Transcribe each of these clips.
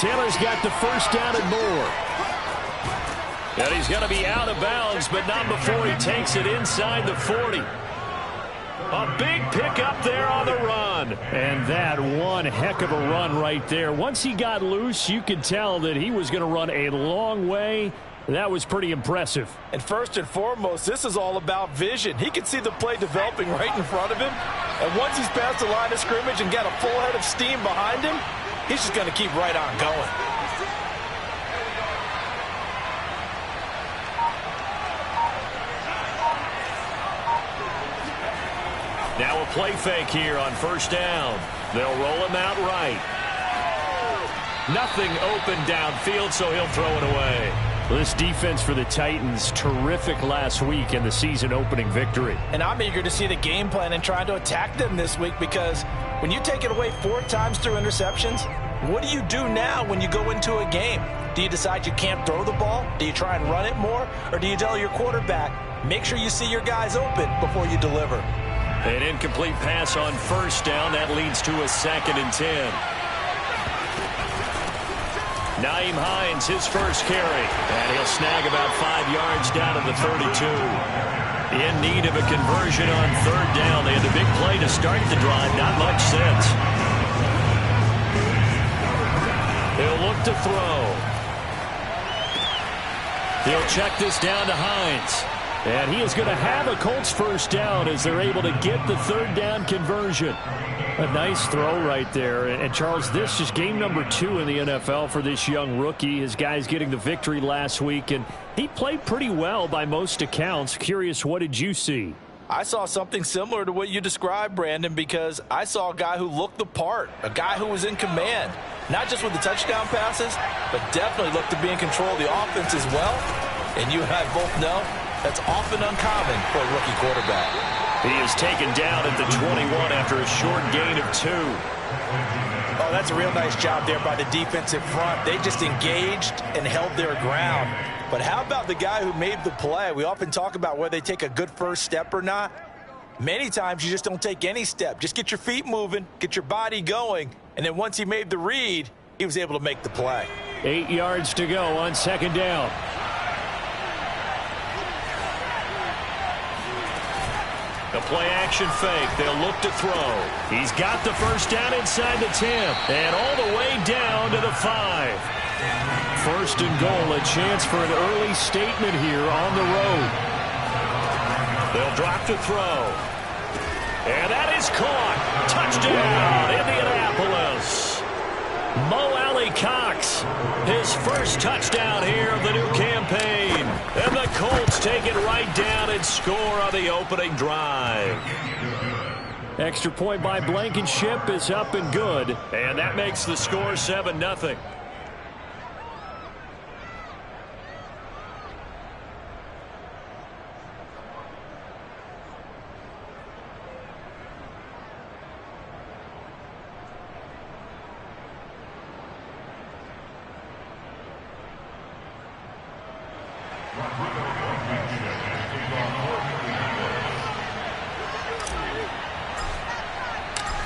Taylor's got the first down and more. And he's going to be out of bounds, but not before he takes it inside the 40. A big pickup there on the run. And that one heck of a run right there. Once he got loose, you could tell that he was going to run a long way. That was pretty impressive. And first and foremost, this is all about vision. He can see the play developing right in front of him. And once he's past the line of scrimmage and got a full head of steam behind him, he's just going to keep right on going. Now a play fake here on first down. They'll roll him out right. Nothing open downfield, so he'll throw it away. This defense for the Titans, terrific last week in the season-opening victory. And I'm eager to see the game plan and trying to attack them this week, because when you take it away 4 times through interceptions, what do you do now when you go into a game? Do you decide you can't throw the ball? Do you try and run it more? Or do you tell your quarterback, make sure you see your guys open before you deliver? An incomplete pass on first down. That leads to a 2nd and 10. Nyheim Hines, his first carry. And he'll snag about 5 yards down to the 32. In need of a conversion on 3rd down. They had the big play to start the drive. Not much sense. He'll look to throw. He'll check this down to Hines. And he is going to have a Colts first down as they're able to get the 3rd down conversion. A nice throw right there. And Charles, this is game number 2 in the NFL for this young rookie. His guys getting the victory last week, and he played pretty well by most accounts. Curious, what did you see? I saw something similar to what you described, Brandon, because I saw a guy who looked the part, a guy who was in command, not just with the touchdown passes, but definitely looked to be in control of the offense as well. And you and I both know that's often uncommon for a rookie quarterback. He is taken down at the 21 after a short gain of 2. Oh, that's a real nice job there by the defensive front. They just engaged and held their ground. But how about the guy who made the play? We often talk about whether they take a good first step or not. Many times you just don't take any step. Just get your feet moving, get your body going, and then once he made the read, he was able to make the play. 8 yards to go on 2nd down. The play-action fake. They'll look to throw. He's got the first down inside the 10. And all the way down to the 5. 1st and goal. A chance for an early statement here on the road. They'll drop to throw. And that is caught. Touchdown, Indianapolis. Mo Alley-Cox, his first touchdown here of the new campaign. And the Colts take it right down and score on the opening drive. Extra point by Blankenship is up and good. And that makes the score 7-0.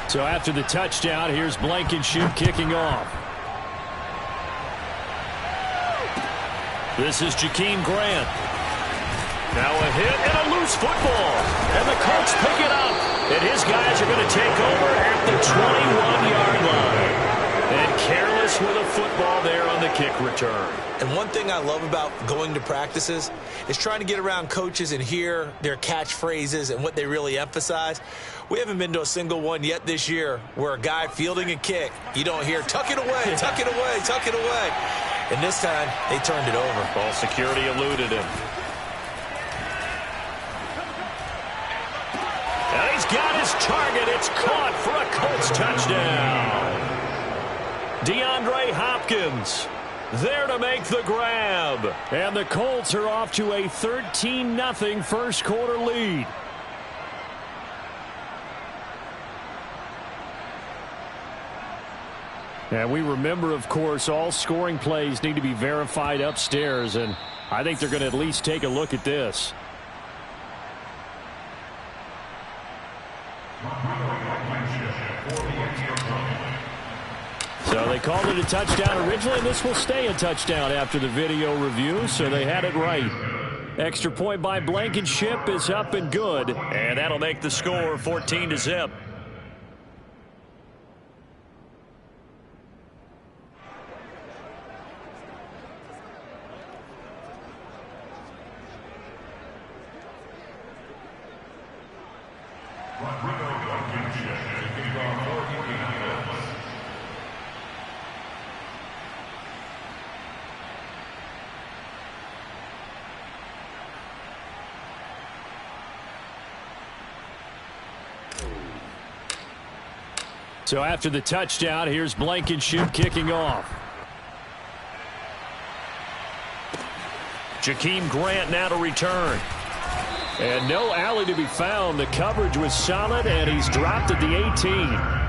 So after the touchdown, here's Blankenship kicking off. This is Jakeem Grant. Now a hit and a loose football. And the Colts pick it up. And his guys are going to take over at the 21-yard line. And careless with a football there on the kick return. And one thing I love about going to practices is trying to get around coaches and hear their catchphrases and what they really emphasize. We haven't been to a single one yet this year where a guy fielding a kick, you don't hear, tuck it away, tuck it away, tuck it away. And this time, they turned it over. Ball security eluded him. And he's got his target. It's caught for a Colts touchdown. DeAndre Hopkins there to make the grab. And the Colts are off to a 13-0 first quarter lead. And we remember, of course, all scoring plays need to be verified upstairs, and I think they're going to at least take a look at this. So they called it a touchdown originally, and this will stay a touchdown after the video review, so they had it right. Extra point by Blankenship is up and good, and that'll make the score 14-0. So after the touchdown, here's Blankenship kicking off. Jakeem Grant now to return. And no alley to be found. The coverage was solid, and he's dropped at the 18.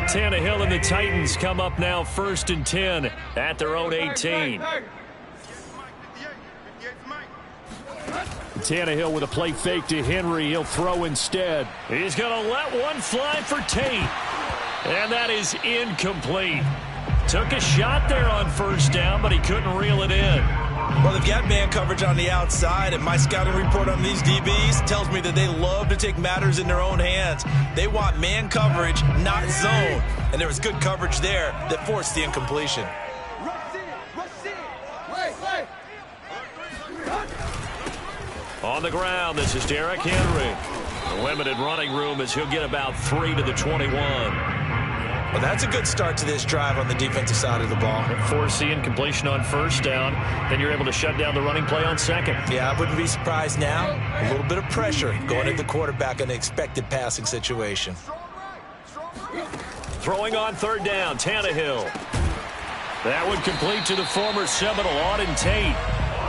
Tannehill and the Titans come up now 1st and 10 at their own 18. Tannehill with a play fake to Henry. He'll throw instead. He's going to let one fly for Tate. And that is incomplete. Took a shot there on 1st down, but he couldn't reel it in. Well, they've got man coverage on the outside, and my scouting report on these DBs tells me that they love to take matters in their own hands. They want man coverage, not zone. And there was good coverage there that forced the incompletion. On the ground, this is Derrick Henry. Limited running room as he'll get about 3 to the 21. Well, that's a good start to this drive on the defensive side of the ball. Force the incompletion on 1st down. Then you're able to shut down the running play on 2nd. Yeah, I wouldn't be surprised now. A little bit of pressure going at the quarterback in an expected passing situation. Throwing on 3rd down, Tannehill. That would complete to the former Seminole, Auden Tate.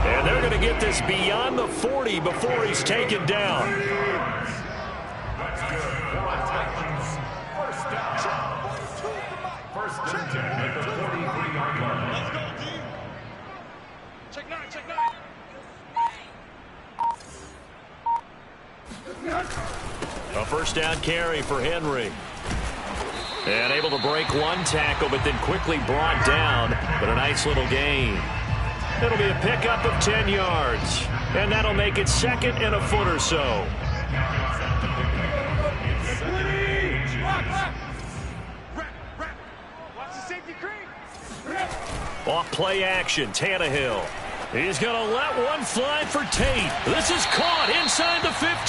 And they're going to get this beyond the 40 before he's taken down. A 1st down carry for Henry. And able to break one tackle, but then quickly brought down. But a nice little gain. It'll be a pickup of 10 yards. And that'll make it 2nd and a foot or so. Off play action, Tannehill. He's going to let one fly for Tate. This is caught inside the 15.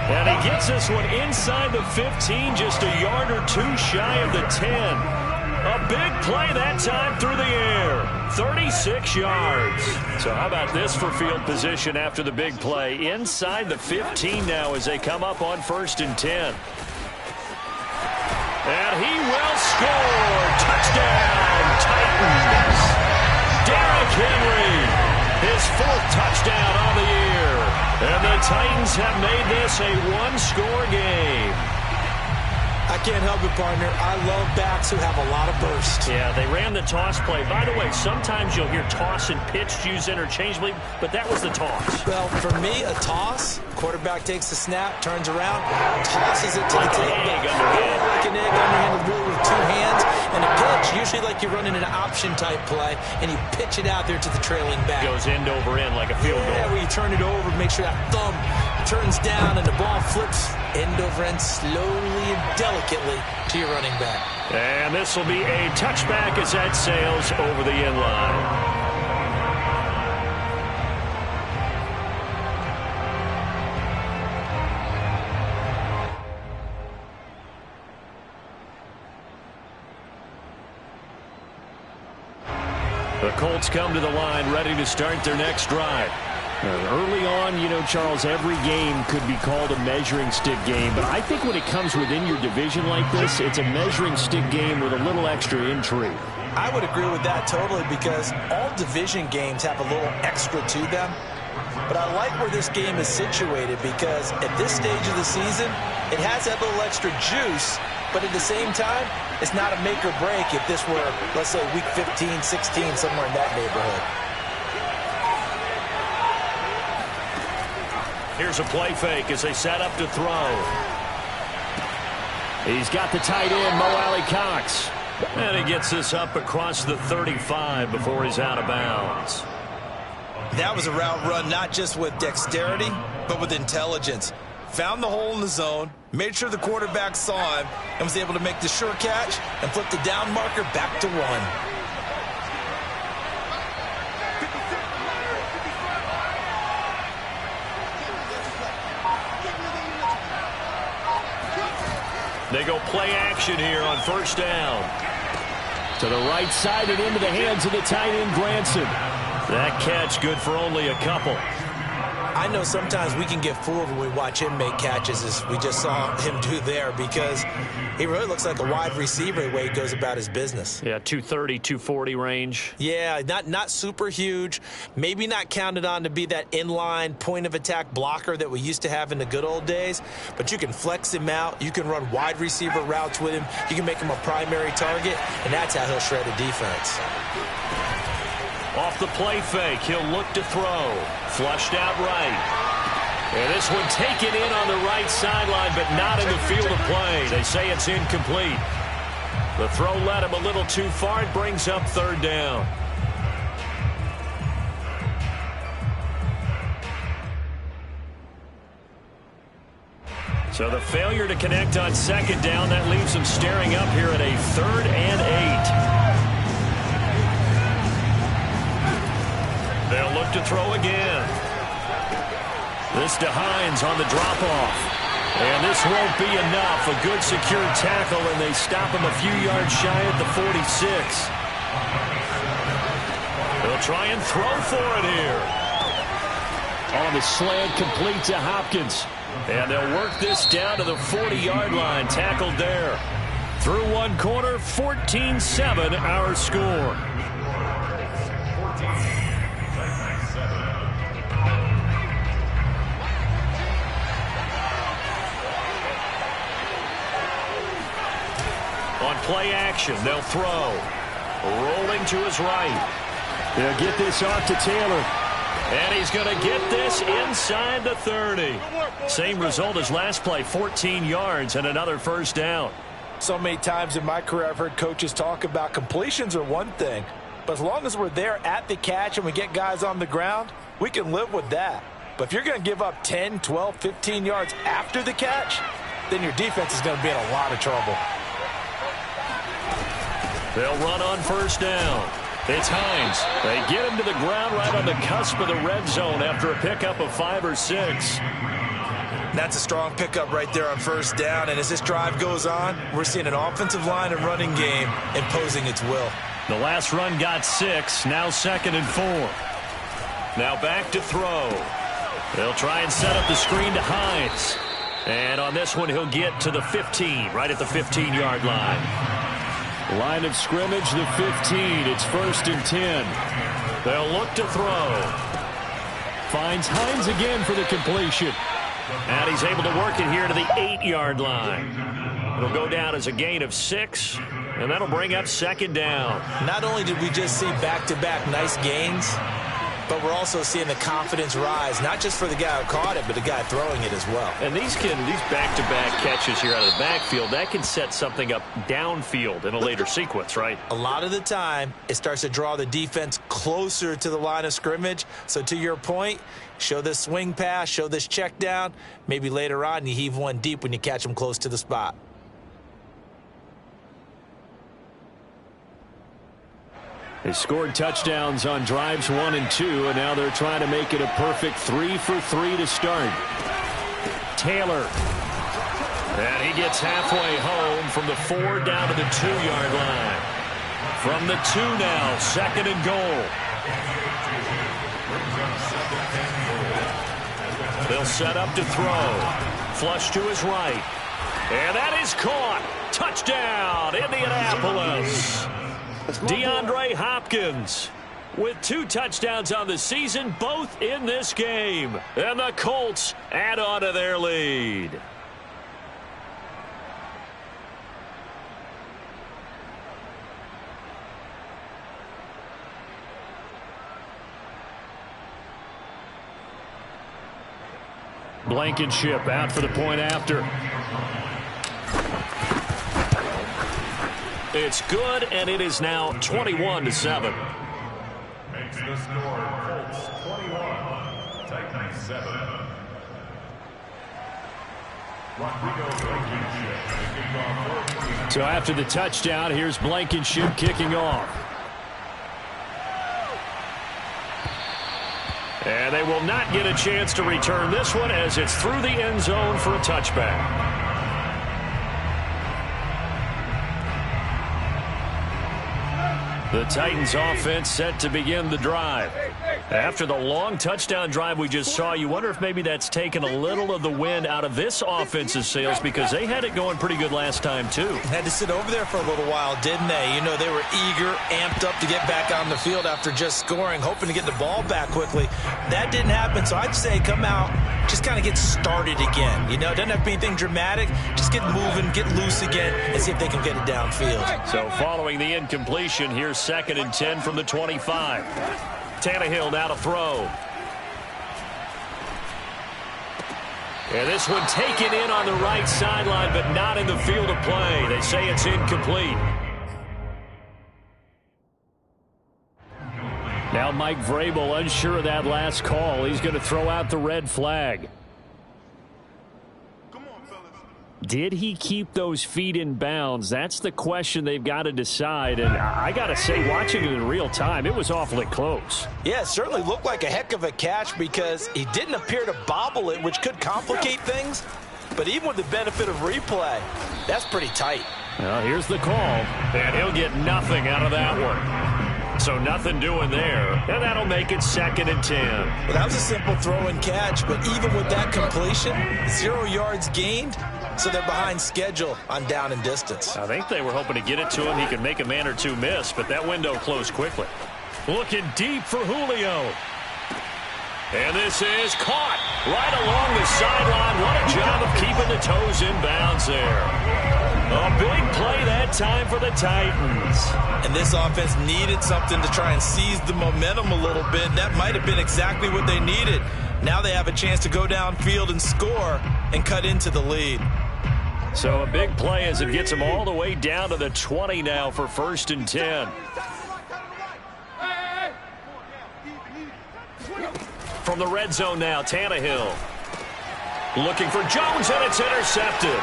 And he gets this one inside the 15, just a yard or 2 shy of the 10. A big play that time through the air. 36 yards. So how about this for field position after the big play? Inside the 15 now as they come up on 1st and 10. And he will score. Touchdown, Titans. Derrick Henry, his 4th touchdown on the year. And the Titans have made this a 1-score game. I can't help it, partner. I love backs who have a lot of burst. Yeah, they ran the toss play. By the way, sometimes you'll hear toss and pitch used interchangeably, but that was the toss. Well, for me, a toss, quarterback takes the snap, turns around, tosses it to the tailback. Like an egg underhand, really with 2 hands. And a pitch, usually like you're running an option-type play, and you pitch it out there to the trailing back. Goes end over end like a field goal. Yeah, where you turn it over, make sure that thumb turns down and the ball flips end over end slowly and delicately to your running back. And this will be a touchback as that sails over the end line. The Colts come to the line ready to start their next drive. Early on, you know, Charles, every game could be called a measuring stick game. But I think when it comes within your division like this, it's a measuring stick game with a little extra intrigue. I would agree with that totally because all division games have a little extra to them. But I like where this game is situated because at this stage of the season, it has that little extra juice But at the same time, it's not a make or break if this were, let's say, week 15, 16, somewhere in that neighborhood. Here's a play fake as they set up to throw. He's got the tight end, Mo Alley-Cox. And he gets this up across the 35 before he's out of bounds. That was a route run not just with dexterity, but with intelligence. Found the hole in the zone, made sure the quarterback saw him, and was able to make the sure catch and flip the down marker back to 1. They go play action here on first down. To the right side and into the hands of the tight end, Granson. That catch good for only a couple. I know sometimes we can get fooled when we watch him make catches, as we just saw him do there, because he really looks like a wide receiver the way he goes about his business. Yeah, 230, 240 range. Yeah, not super huge. Maybe not counted on to be that inline point-of-attack blocker that we used to have in the good old days, but you can flex him out. You can run wide receiver routes with him. You can make him a primary target, and that's how he'll shred a defense. Off the play fake, he'll look to throw. Flushed out right. And this one taken in on the right sideline, but not in the field of play. They say it's incomplete. The throw led him a little too far. It brings up third down. So the failure to connect on second down, that leaves him staring up here at a 3rd and 8. They'll look to throw again. This to Hines on the drop-off. And this won't be enough. A good secure tackle, and they stop him a few yards shy at the 46. They'll try and throw for it here. On the slant, complete to Hopkins. And they'll work this down to the 40-yard line. Tackled there. Through one quarter, 14-7 our score. On play action, they'll throw. Rolling to his right. They'll get this off to Taylor. And he's going to get this inside the 30. Same result as last play, 14 yards and another first down. So many times in my career I've heard coaches talk about completions are one thing, but as long as we're there at the catch and we get guys on the ground, we can live with that. But if you're going to give up 10, 12, 15 yards after the catch, then your defense is going to be in a lot of trouble. They'll run on first down. It's Hines. They get him to the ground right on the cusp of the red zone after a pickup of 5 or 6. That's a strong pickup right there on first down, and as this drive goes on, we're seeing an offensive line and running game imposing its will. The last run got 6, now 2nd and 4. Now back to throw. They'll try and set up the screen to Hines. And on this one, he'll get to the 15, right at the 15-yard line. Line of scrimmage, the 15. It's 1st and 10. They'll look to throw. Finds Hines again for the completion. And he's able to work it here to the 8-yard line. It'll go down as a gain of 6, and that'll bring up 2nd down. Not only did we just see back-to-back nice gains, but we're also seeing the confidence rise, not just for the guy who caught it, but the guy throwing it as well. And these back-to-back catches here out of the backfield, that can set something up downfield in a later sequence, right? A lot of the time, it starts to draw the defense closer to the line of scrimmage. So to your point, show this swing pass, show this check down. Maybe later on you heave one deep when you catch them close to the spot. They scored touchdowns on drives 1 and 2, and now they're trying to make it a perfect 3 for 3 to start. Taylor. And he gets halfway home from the 4 down to the 2-yard line. From the 2 now, 2nd and goal. They'll set up to throw. Flush to his right. And that is caught. Touchdown, Indianapolis. DeAndre Hopkins with 2 touchdowns on the season, both in this game. And the Colts add on to their lead. Blankenship out for the point after. It's good, and it is now 21-7. Makes the score Colts 21, Titans 7. So after the touchdown, here's Blankenship kicking off. And they will not get a chance to return this one as it's through the end zone for a touchback. The Titans offense set to begin the drive. After the long touchdown drive we just saw, you wonder if maybe that's taken a little of the wind out of this offense's sails because they had it going pretty good last time too. Had to sit over there for a little while, didn't they? You know, they were eager, amped up to get back on the field after just scoring, hoping to get the ball back quickly. That didn't happen, so I'd say come out, just kind of get started again. You know, it doesn't have to be anything dramatic. Just get moving, get loose again, and see if they can get it downfield. So following the incompletion, here's 2nd and 10 from the 25. Tannehill now to throw. And this one taken in on the right sideline, but not in the field of play. They say it's incomplete. Now Mike Vrabel unsure of that last call. He's going to throw out the red flag. Did he keep those feet in bounds? That's the question they've got to decide. And I got to say, watching it in real time, it was awfully close. Yeah, it certainly looked like a heck of a catch because he didn't appear to bobble it, which could complicate things. But even with the benefit of replay, that's pretty tight. Well, here's the call, and he'll get nothing out of that one. So nothing doing there, and that'll make it 2nd and 10. Well, that was a simple throw and catch, but even with that completion, 0 yards gained. So they're behind schedule on down and distance. I think they were hoping to get it to him. He could make a man or two miss, but that window closed quickly. Looking deep for Julio. And this is caught right along the sideline. What a job of keeping the toes in bounds there. A big play that time for the Titans. And this offense needed something to try and seize the momentum a little bit. That might have been exactly what they needed. Now they have a chance to go downfield and score and cut into the lead. So a big play as it gets them all the way down to the 20 now for 1st and 10. From the red zone now, Tannehill. Looking for Jones, and it's intercepted.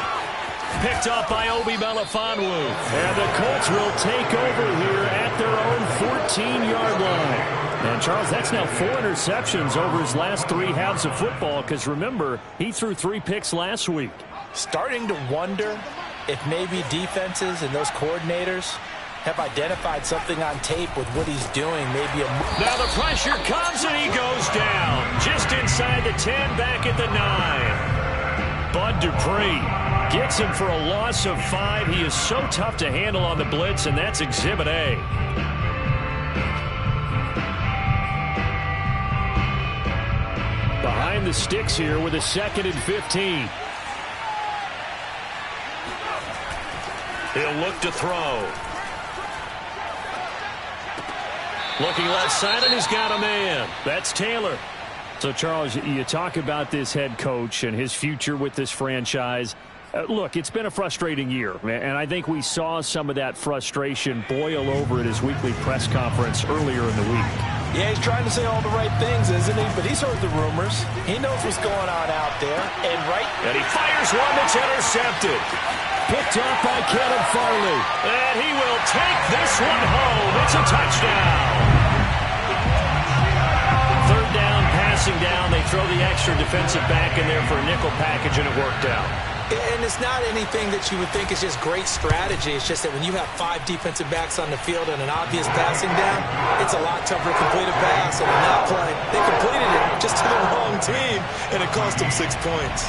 Picked up by Obi Melifonwu. And the Colts will take over here at their own 14-yard line. And, Charles, that's now 4 interceptions over his last 3 halves of football because, remember, he threw 3 picks last week. Starting to wonder if maybe defenses and those coordinators have identified something on tape with what he's doing. Maybe now the pressure comes, and he goes down. Just inside the 10, back at the 9. Bud Dupree gets him for a loss of 5. He is so tough to handle on the blitz, and that's Exhibit A. Behind the sticks here with a 2nd and 15. He'll look to throw. Looking left side, and he's got a man. That's Taylor. So, Charles, you talk about this head coach and his future with this franchise. Look, it's been a frustrating year, and I think we saw some of that frustration boil over at his weekly press conference earlier in the week. Yeah, he's trying to say all the right things, isn't he? But he's heard the rumors. He knows what's going on out there. And he fires one that's intercepted. Picked up by Caleb Farley. And he will take this one home. It's a touchdown. 3rd down, passing down. They throw the extra defensive back in there for a nickel package, and it worked out. And it's not anything that you would think is just great strategy. It's just that when you have 5 defensive backs on the field and an obvious passing down, it's a lot tougher to complete a pass. And in that play, they completed it just to the wrong team, and it cost them 6 points.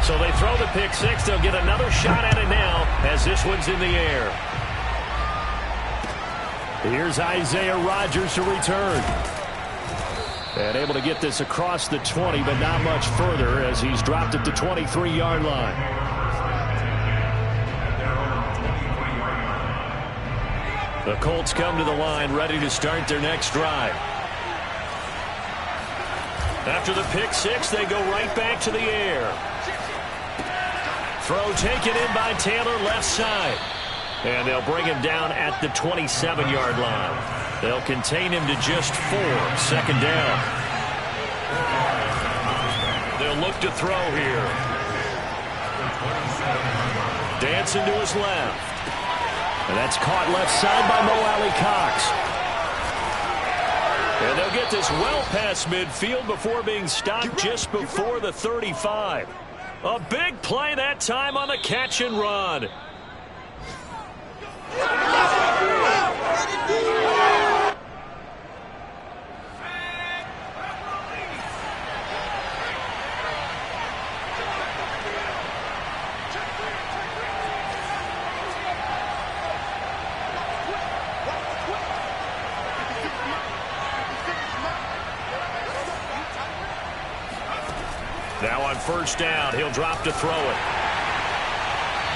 So they throw the pick 6. They'll get another shot at it now as this one's in the air. Here's Isaiah Rodgers to return. And able to get this across the 20, but not much further as he's dropped at the 23-yard line. The Colts come to the line ready to start their next drive. After the pick six, they go right back to the air. Throw taken in by Taylor, left side. And they'll bring him down at the 27-yard line. They'll contain him to just 4. Second down. They'll look to throw here. Dancing to his left. And that's caught left side by Mo Alley Cox. And they'll get this well past midfield before being stopped just before the 35. A big play that time on the catch and run. Now on first down, he'll drop to throw it.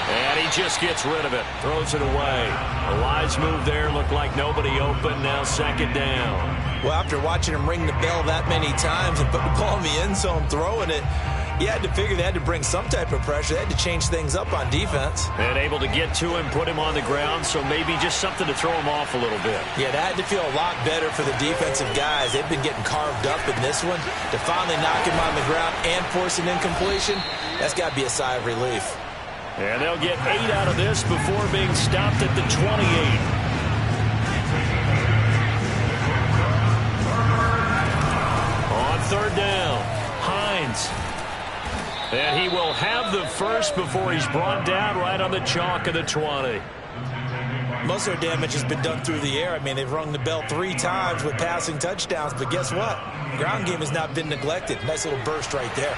And he just gets rid of it. Throws it away. A wise move there. Looked like nobody open. Now second down. Well, after watching him ring the bell that many times and put the ball in the end zone throwing it, you had to figure they had to bring some type of pressure. They had to change things up on defense. And able to get to him, put him on the ground, so maybe just something to throw him off a little bit. Yeah, that had to feel a lot better for the defensive guys. They've been getting carved up in this one. To finally knock him on the ground and force an incompletion, that's got to be a sigh of relief. And they'll get 8 out of this before being stopped at the 28. On third down, Hines. And he will have the first before he's brought down right on the chalk of the 20. Most of their damage has been done through the air. I mean, they've rung the bell 3 times with passing touchdowns, but guess what? Ground game has not been neglected. Nice little burst right there.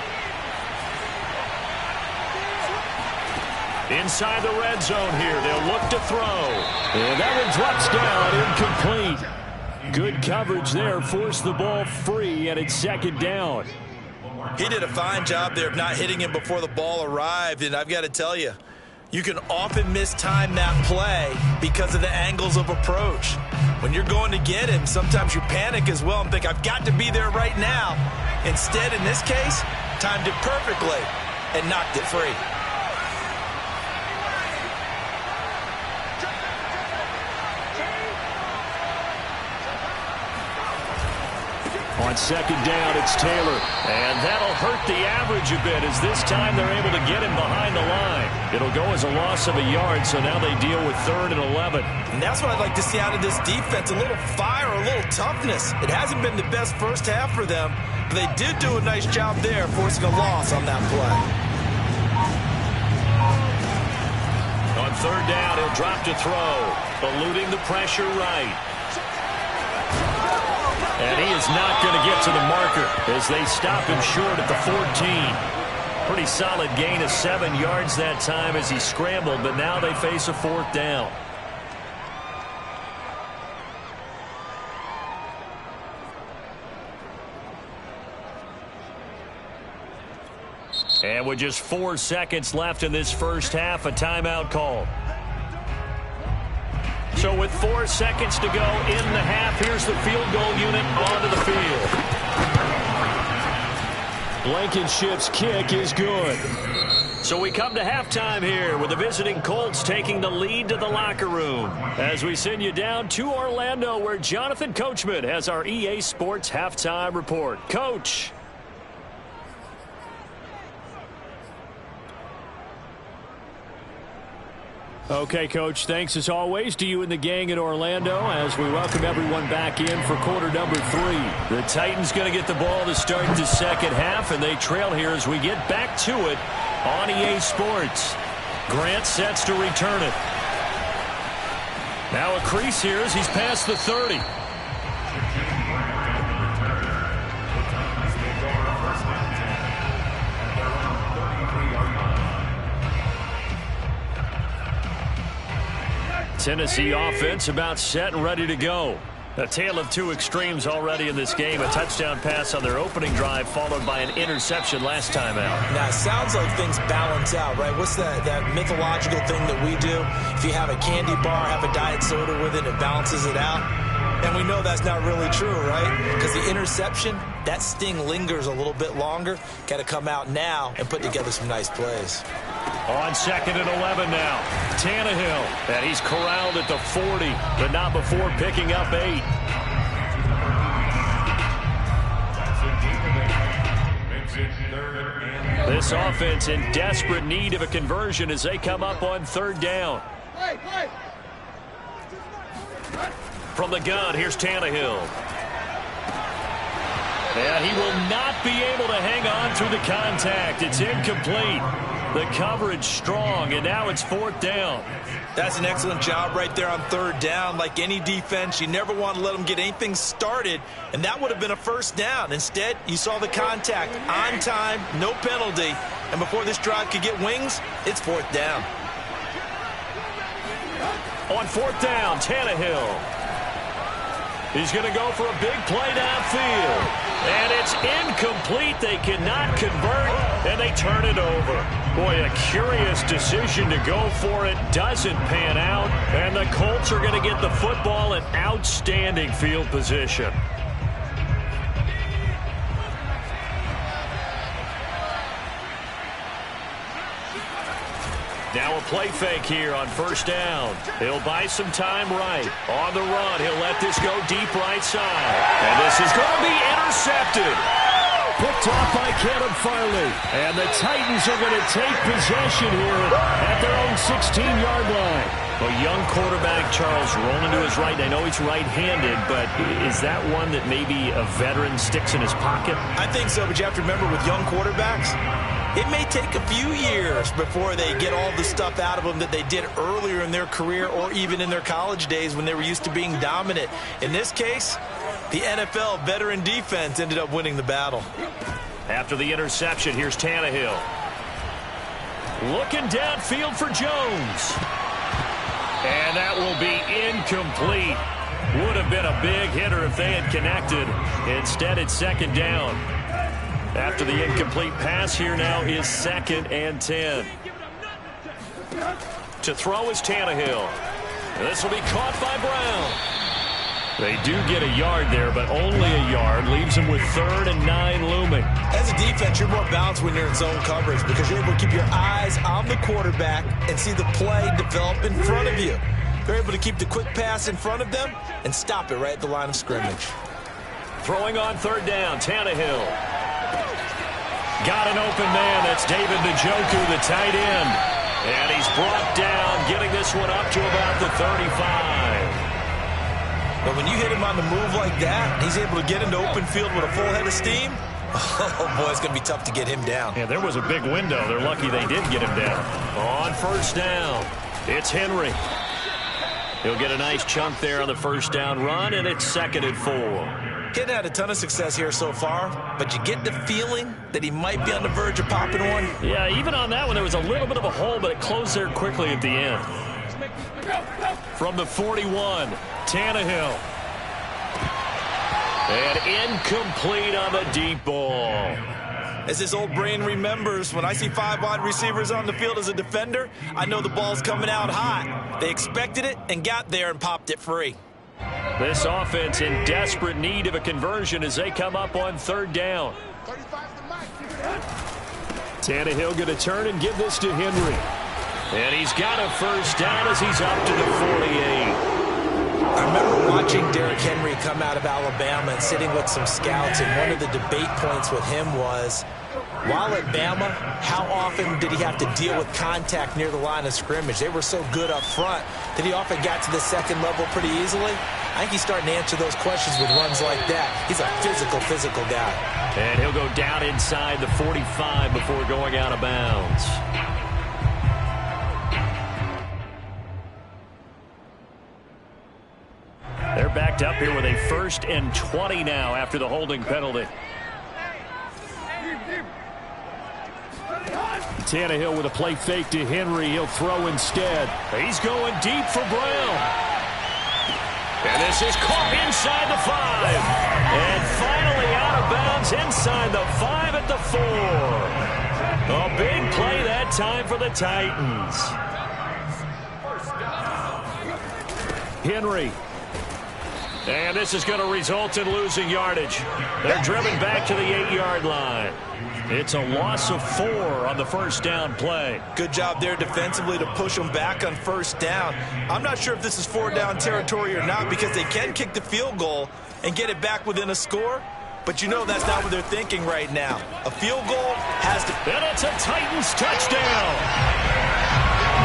Inside the red zone here, they'll look to throw. And that one drops down, incomplete. Good coverage there, forced the ball free, and it's second down. He did a fine job there of not hitting him before the ball arrived, and I've got to tell you, you can often mistime that play because of the angles of approach. When you're going to get him, sometimes you panic as well and think, I've got to be there right now. Instead, in this case, timed it perfectly and knocked it free. On second down, it's Taylor. And that'll hurt the average a bit as this time they're able to get him behind the line. It'll go as a loss of a yard, so now they deal with 3rd and 11. And that's what I'd like to see out of this defense, a little fire, a little toughness. It hasn't been the best first half for them, but they did do a nice job there forcing a loss on that play. On third down, he'll drop to throw, eluding the pressure right. And he is not going to get to the marker as they stop him short at the 14. Pretty solid gain of 7 yards that time as he scrambled, but now they face a 4th down. And with just 4 seconds left in this first half, a timeout call. So with 4 seconds to go in the half, here's the field goal unit onto the field. Blankenship's kick is good. So we come to halftime here with the visiting Colts taking the lead to the locker room as we send you down to Orlando where Jonathan Coachman has our EA Sports halftime report. Coach. Okay, Coach, thanks as always to you and the gang in Orlando as we welcome everyone back in for quarter number 3. The Titans going to get the ball to start the second half, and they trail here as we get back to it on EA Sports. Grant sets to return it. Now a crease here as he's past the 30. Tennessee offense about set and ready to go. A tale of 2 extremes already in this game. A touchdown pass on their opening drive followed by an interception last time out. Now, it sounds like things balance out, right? What's that mythological thing that we do? If you have a candy bar, have a diet soda with it, it balances it out. And we know that's not really true, right? Because the interception, that sting lingers a little bit longer. Got to come out now and put together some nice plays. On 2nd and 11 now. Tannehill. And he's corralled at the 40, but not before picking up 8. This offense in desperate need of a conversion as they come up on 3rd down. From the gun, here's Tannehill. And he will not be able to hang on through the contact. It's incomplete. The coverage strong, and now it's 4th down. That's an excellent job right there on 3rd down. Like any defense, you never want to let them get anything started, and that would have been a 1st down. Instead, you saw the contact on time, no penalty, and before this drive could get wings, it's 4th down. On 4th down, Tannehill. He's going to go for a big play downfield. And it's incomplete. They cannot convert, and they turn it over. Boy, a curious decision to go for it. Doesn't pan out, and the Colts are going to get the football in outstanding field position. Now a play fake here on 1st down. He'll buy some time right. On the run, he'll let this go deep right side. And this is going to be intercepted. Picked off by Caleb Farley. And the Titans are going to take possession here at their own 16-yard line. A young quarterback, Charles, rolling to his right. I know he's right-handed, but is that one that maybe a veteran sticks in his pocket? I think so, but you have to remember with young quarterbacks, it may take a few years before they get all the stuff out of them that they did earlier in their career or even in their college days when they were used to being dominant. In this case, the NFL veteran defense ended up winning the battle. After the interception, here's Tannehill. Looking downfield for Jones. And that will be incomplete. Would have been a big hitter if they had connected. Instead, it's 2nd down. After the incomplete pass, here now is 2nd and 10. To throw is Tannehill. This will be caught by Brown. They do get a yard there, but only a yard. Leaves them with 3rd and 9 looming. As a defense, you're more balanced when you're in zone coverage because you're able to keep your eyes on the quarterback and see the play develop in front of you. They're able to keep the quick pass in front of them and stop it right at the line of scrimmage. Throwing on 3rd down, Tannehill. Got an open man. That's David Njoku, the tight end. And he's brought down, getting this one up to about the 35. But when you hit him on the move like that, he's able to get into open field with a full head of steam, oh, boy, it's going to be tough to get him down. Yeah, there was a big window. They're lucky they did get him down. On 1st down, it's Henry. He'll get a nice chunk there on the 1st down run, and it's 2nd and 4. Kid had a ton of success here so far, but you get the feeling that he might be on the verge of popping one. Yeah, even on that one, there was a little bit of a hole, but it closed there quickly at the end. From the 41, Tannehill. And incomplete on the deep ball. As his old brain remembers, when I see 5 wide receivers on the field as a defender, I know the ball's coming out hot. They expected it and got there and popped it free. This offense in desperate need of a conversion as they come up on 3rd down. Tannehill going to turn and give this to Henry. And he's got a 1st down as he's up to the 48. I remember watching Derrick Henry come out of Alabama and sitting with some scouts, and one of the debate points with him was, while at Bama, how often did he have to deal with contact near the line of scrimmage? They were so good up front that he often got to the 2nd level pretty easily. I think he's starting to answer those questions with runs like that. He's a physical guy. And he'll go down inside the 45 before going out of bounds. They're backed up here with a 1st and 20 now after the holding penalty. Tannehill with a play fake to Henry. He'll throw instead. He's going deep for Brown. And this is caught inside the 5. And finally out of bounds inside the 5 at the 4. A big play that time for the Titans. And this is going to result in losing yardage. They're driven back to the 8-yard line. It's a loss of 4 on the first down play. Good job there defensively to push them back on first down. I'm not sure if this is 4-down territory or not because they can kick the field goal and get it back within a score. But you know that's not what they're thinking right now. A field goal has to... And it's a Titans touchdown.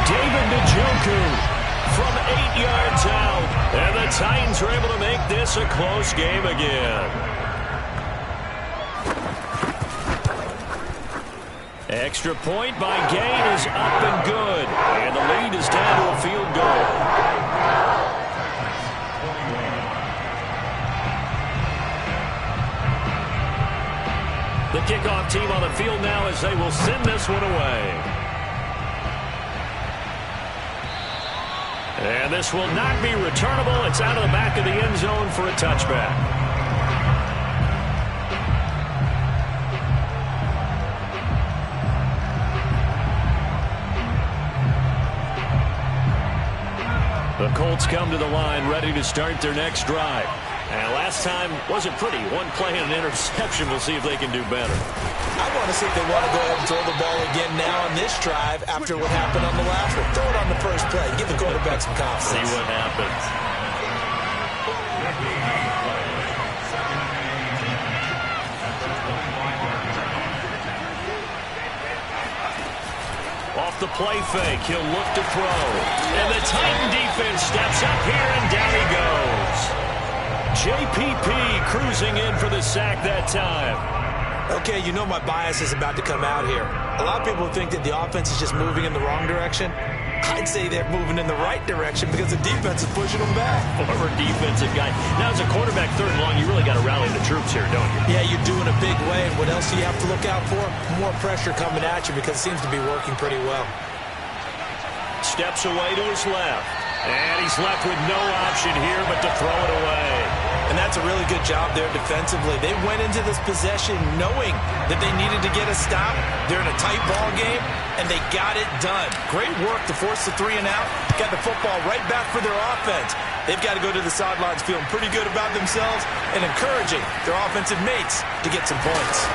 David Njoku from 8 yards out. And the Titans are able to make this a close game again. Extra point by Gain is up and good. And the lead is down to a field goal. The kickoff team on the field now as they will send this one away. And this will not be returnable. It's out of the back of the end zone for a touchback. The Colts come to the line ready to start their next drive. And last time wasn't pretty. One play and an interception. We'll see if they can do better. I want to see if they want to go ahead and throw the ball again now on this drive after what happened on the last one. Throw it on the first play. Give the quarterback some confidence. See what happens. Off the play fake, he'll look to throw. And the Titan defense steps up here, and down he goes. JPP cruising in for the sack that time. Okay, you know my bias is about to come out here. A lot of people think that the offense is just moving in the wrong direction. I'd say they're moving in the right direction because the defense is pushing them back. Former defensive guy. Now, as a quarterback, 3rd and long, you really got to rally the troops here, don't you? Yeah, you do in a big way. And what else do you have to look out for? More pressure coming at you because it seems to be working pretty well. Steps away to his left. And he's left with no option here but to throw it away. And that's a really good job there defensively. They went into this possession knowing that they needed to get a stop. They're in a tight ball game, and they got it done. Great work to force the 3 and out. Got the football right back for their offense. They've got to go to the sidelines feeling pretty good about themselves and encouraging their offensive mates to get some points.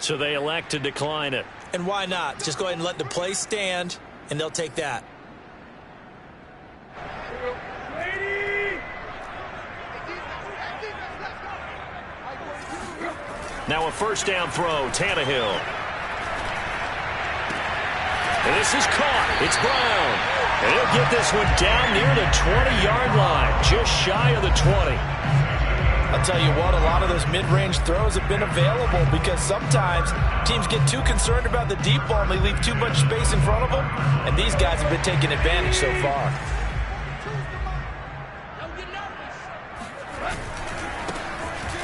So they elect to decline it. And why not? Just go ahead and let the play stand, and they'll take that. Now a first down throw, Tannehill. And this is caught. It's Brown. And he'll get this one down near the 20-yard line, just shy of the 20. I'll tell you what, a lot of those mid-range throws have been available because sometimes teams get too concerned about the deep ball and they leave too much space in front of them, and these guys have been taking advantage so far.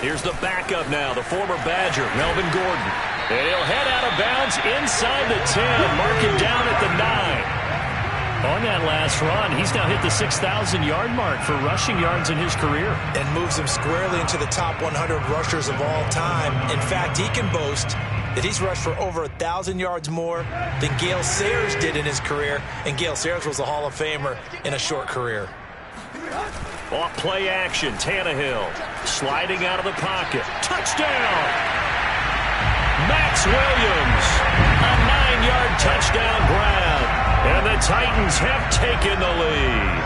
Here's the backup now, the former Badger, Melvin Gordon. And he'll head out of bounds inside the 10, marking down at the 9. On that last run, he's now hit the 6,000-yard mark for rushing yards in his career. And moves him squarely into the top 100 rushers of all time. In fact, he can boast that he's rushed for over 1,000 yards more than Gale Sayers did in his career. And Gale Sayers was a Hall of Famer in a short career. Off play action, Tannehill sliding out of the pocket. Touchdown! Max Williams, a 9-yard touchdown grab. And the Titans have taken the lead.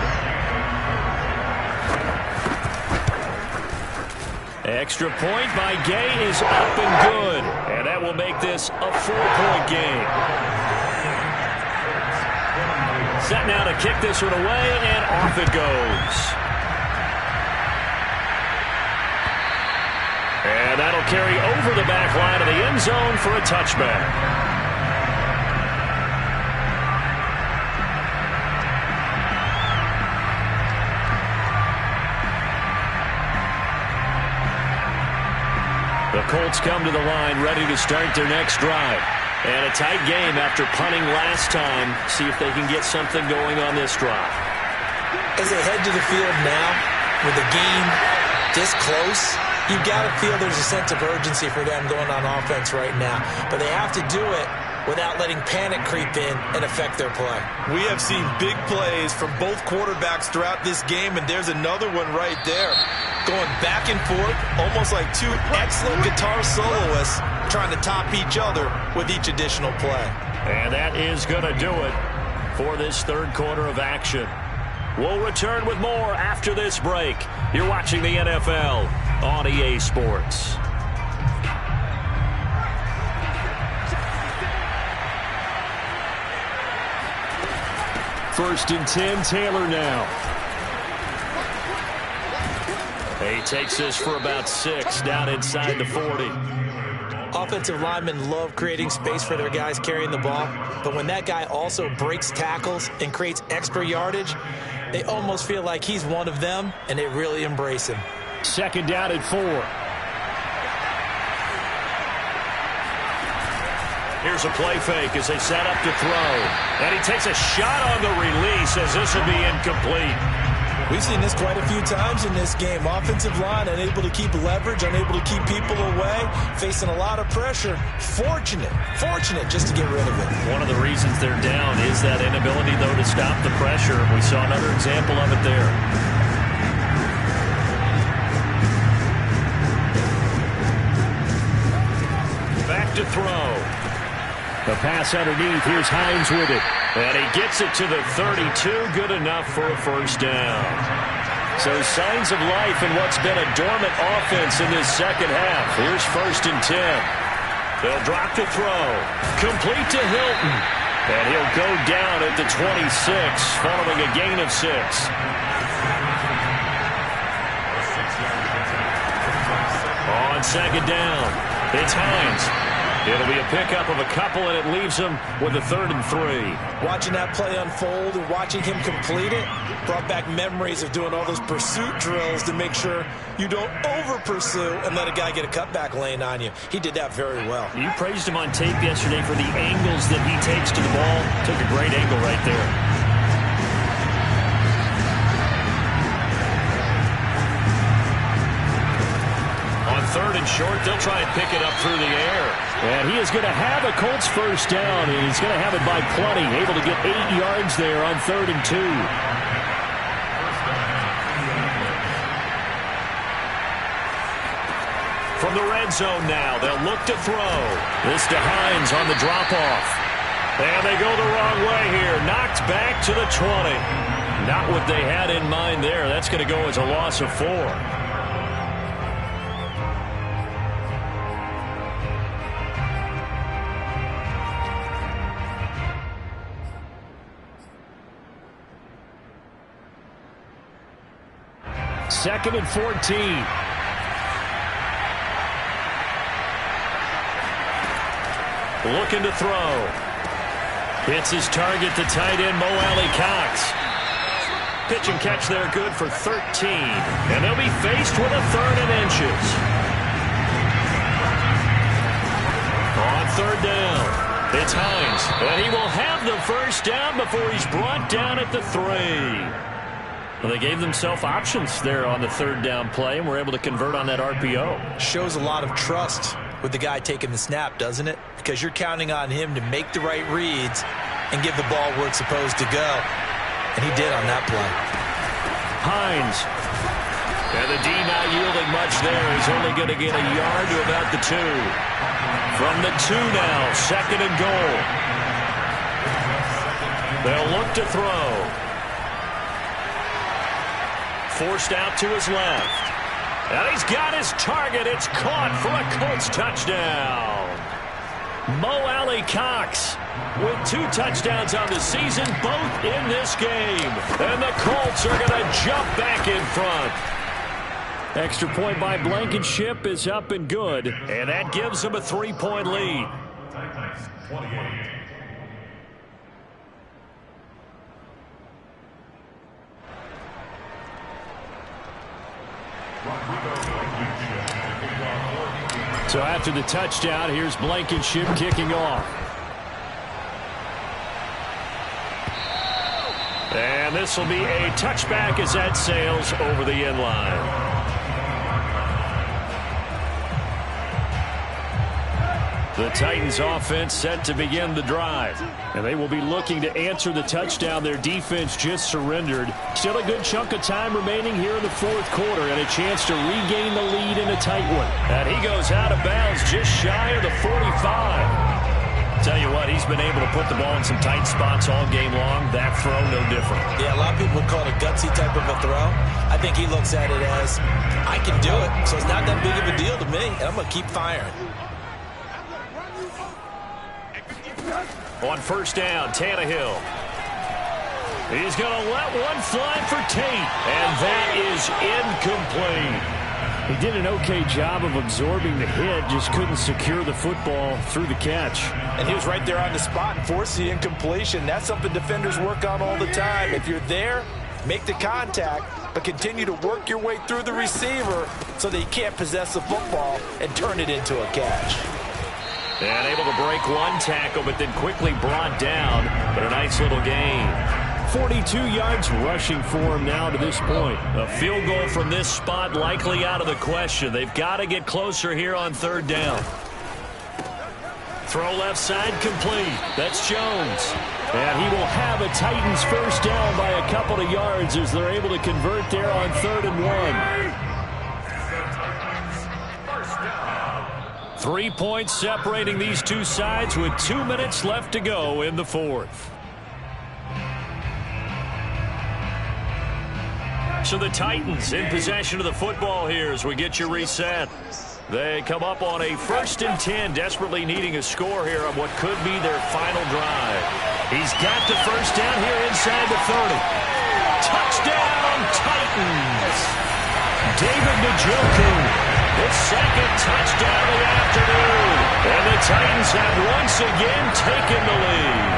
Extra point by Gay is up and good. And that will make this a 4-point game. Set now to kick this one away, and off it goes. And that'll carry over the back line of the end zone for a touchback. The Colts come to the line ready to start their next drive. And a tight game after punting last time. See if they can get something going on this drive. As they head to the field now, with the game this close, You've got to feel there's a sense of urgency for them going on offense right now. But they have to do it without letting panic creep in and affect their play. We have seen big plays from both quarterbacks throughout this game, and there's another one right there. Going back and forth, almost like two excellent guitar soloists trying to top each other with each additional play. And that is going to do it for this third quarter of action. We'll return with more after this break. You're watching the NFL on EA Sports. First and 10, Taylor now. He takes this for about 6 down inside the 40. Offensive linemen love creating space for their guys carrying the ball, but when that guy also breaks tackles and creates extra yardage, they almost feel like he's one of them, and they really embrace him. Second down and 4. Here's a play fake as they set up to throw. And he takes a shot on the release as this will be incomplete. We've seen this quite a few times in this game. Offensive line unable to keep leverage, unable to keep people away, facing a lot of pressure. Fortunate just to get rid of it. One of the reasons they're down is that inability, though, to stop the pressure. We saw another example of it there. Back to throw. The pass underneath. Here's Hines with it. And he gets it to the 32. Good enough for a first down. So signs of life in what's been a dormant offense in this second half. Here's first and 10. They'll drop to throw. Complete to Hilton. And he'll go down at the 26 following a gain of 6. On second down, it's Hines. It'll be a pickup of a couple, and it leaves him with a 3rd and 3. Watching that play unfold and watching him complete it brought back memories of doing all those pursuit drills to make sure you don't over-pursue and let a guy get a cutback lane on you. He did that very well. You praised him on tape yesterday for the angles that he takes to the ball. Took a great angle right there. On 3rd and short, they'll try and pick it up through the air. And he is going to have a Colts first down, and he's going to have it by plenty. Able to get 8 yards there on 3rd and 2. From the red zone now, they'll look to throw. This to Hines on the drop-off. And they go the wrong way here. Knocked back to the 20. Not what they had in mind there. That's going to go as a loss of 4. Second and 14. Looking to throw. Hits his target, the tight end, Mo Alley-Cox. Pitch and catch there, good for 13. And they'll be faced with a 3rd and inches. On 3rd down, it's Hines. And he will have the first down before he's brought down at the 3. Well, they gave themselves options there on the 3rd down play and were able to convert on that RPO. Shows a lot of trust with the guy taking the snap, doesn't it? Because you're counting on him to make the right reads and give the ball where it's supposed to go. And he did on that play. Hines. And the D not yielding much there. He's only going to get a yard to about the 2. From the 2 now, 2nd and goal. They'll look to throw. Forced out to his left. And he's got his target. It's caught for a Colts touchdown. Mo Alley-Cox with 2 touchdowns on the season, both in this game. And the Colts are going to jump back in front. Extra point by Blankenship is up and good. And that gives them a 3-point lead. Titans 28. So after the touchdown, here's Blankenship kicking off. And this will be a touchback as that sails over the end line. The Titans offense set to begin the drive. And they will be looking to answer the touchdown their defense just surrendered. Still a good chunk of time remaining here in the fourth quarter and a chance to regain the lead in a tight one. And he goes out of bounds just shy of the 45. Tell you what, he's been able to put the ball in some tight spots all game long. That throw, no different. Yeah, a lot of people call it a gutsy type of a throw. I think he looks at it as, I can do it, so it's not that big of a deal to me, and I'm going to keep firing. On first down, Tannehill. He's going to let one fly for Tate, and that is incomplete. He did an okay job of absorbing the hit, just couldn't secure the football through the catch. And he was right there on the spot and forced the incompletion. That's something defenders work on all the time. If you're there, make the contact, but continue to work your way through the receiver so that he can't possess the football and turn it into a catch. And able to break one tackle, but then quickly brought down. But a nice little gain. 42 yards rushing for him now to this point. A field goal from this spot likely out of the question. They've got to get closer here on third down. Throw left side complete. That's Jones. And he will have a Titans first down by a couple of yards as they're able to convert there on 3rd and 1. 3 points separating these two sides with 2 minutes left to go in the fourth. So the Titans in possession of the football here as we get you reset. They come up on a 1st and 10, desperately needing a score here on what could be their final drive. He's got the first down here inside the 30. Touchdown, Titans! David Njoku, his second touchdown of the afternoon. And the Titans have once again taken the lead.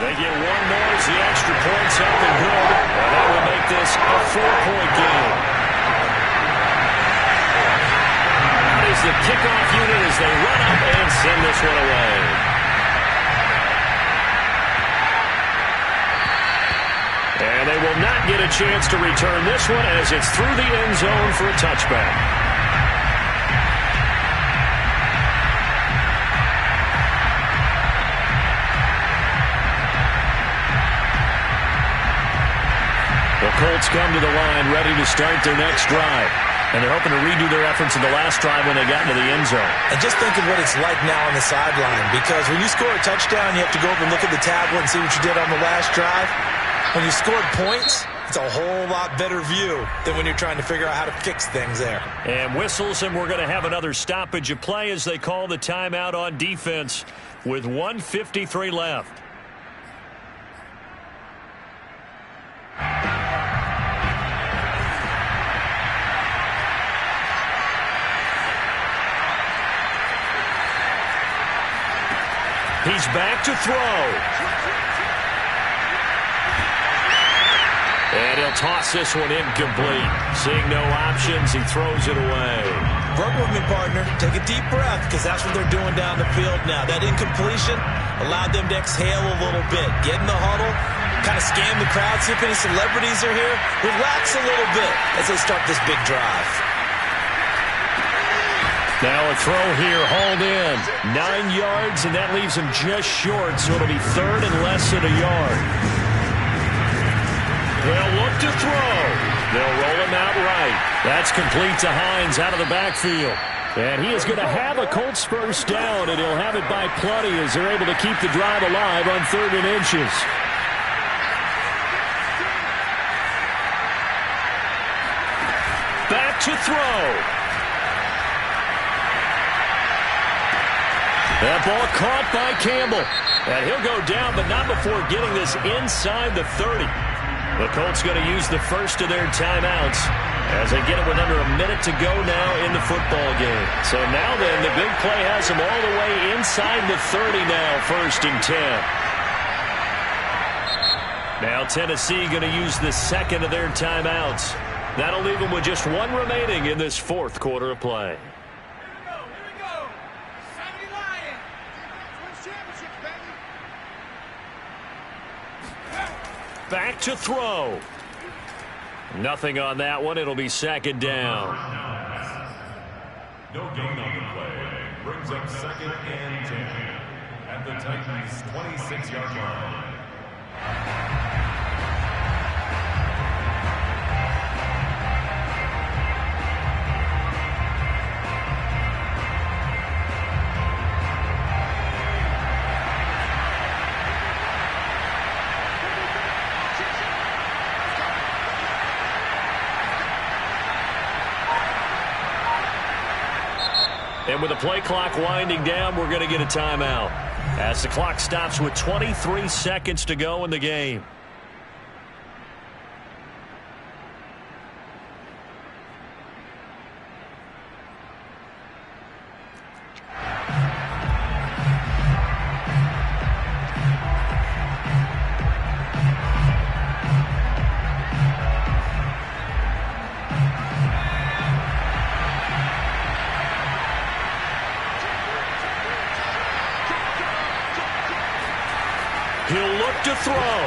They get one more as the extra point's up and good. And that will make this a 4-point game. That is the kickoff unit as they run up and send this one away. And they will not get a chance to return this one as it's through the end zone for a touchback. The Colts come to the line ready to start their next drive. And they're hoping to redo their efforts in the last drive when they got into the end zone. And just think of what it's like now on the sideline, because when you score a touchdown, you have to go over and look at the tablet and see what you did on the last drive. When you scored points, it's a whole lot better view than when you're trying to figure out how to fix things there. And whistles, and we're going to have another stoppage of play as they call the timeout on defense with 1:53 left. He's back to throw. And he'll toss this one incomplete. Seeing no options, he throws it away. Work with me, partner. Take a deep breath, because that's what they're doing down the field now. That incompletion allowed them to exhale a little bit. Get in the huddle, kind of scan the crowd, see if any celebrities are here. Relax a little bit as they start this big drive. Now a throw here, hauled in. 9 yards, and that leaves him just short, so it'll be 3rd and less than a yard. They'll look to throw. They'll roll him out right. That's complete to Hines out of the backfield. And he is going to have a Colts first down, and he'll have it by plenty as they're able to keep the drive alive on 3rd and inches. Back to throw. That ball caught by Campbell. And he'll go down, but not before getting this inside the 30. The Colts going to use the first of their timeouts as they get it with under a minute to go now in the football game. So now then, the big play has them all the way inside the 30 now, 1st and 10. Now Tennessee going to use the second of their timeouts. That'll leave them with just one remaining in this 4th quarter of play. Back to throw. Nothing on that one. It'll be 2nd down. No gain on the play. Brings up 2nd and 10 at the Titans' 26-yard line. And with the play clock winding down, we're going to get a timeout as the clock stops with 23 seconds to go in the game. He'll look to throw.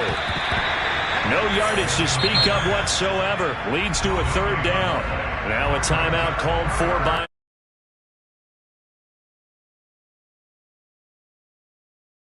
No yardage to speak of whatsoever. Leads to a 3rd down. Now a timeout called for by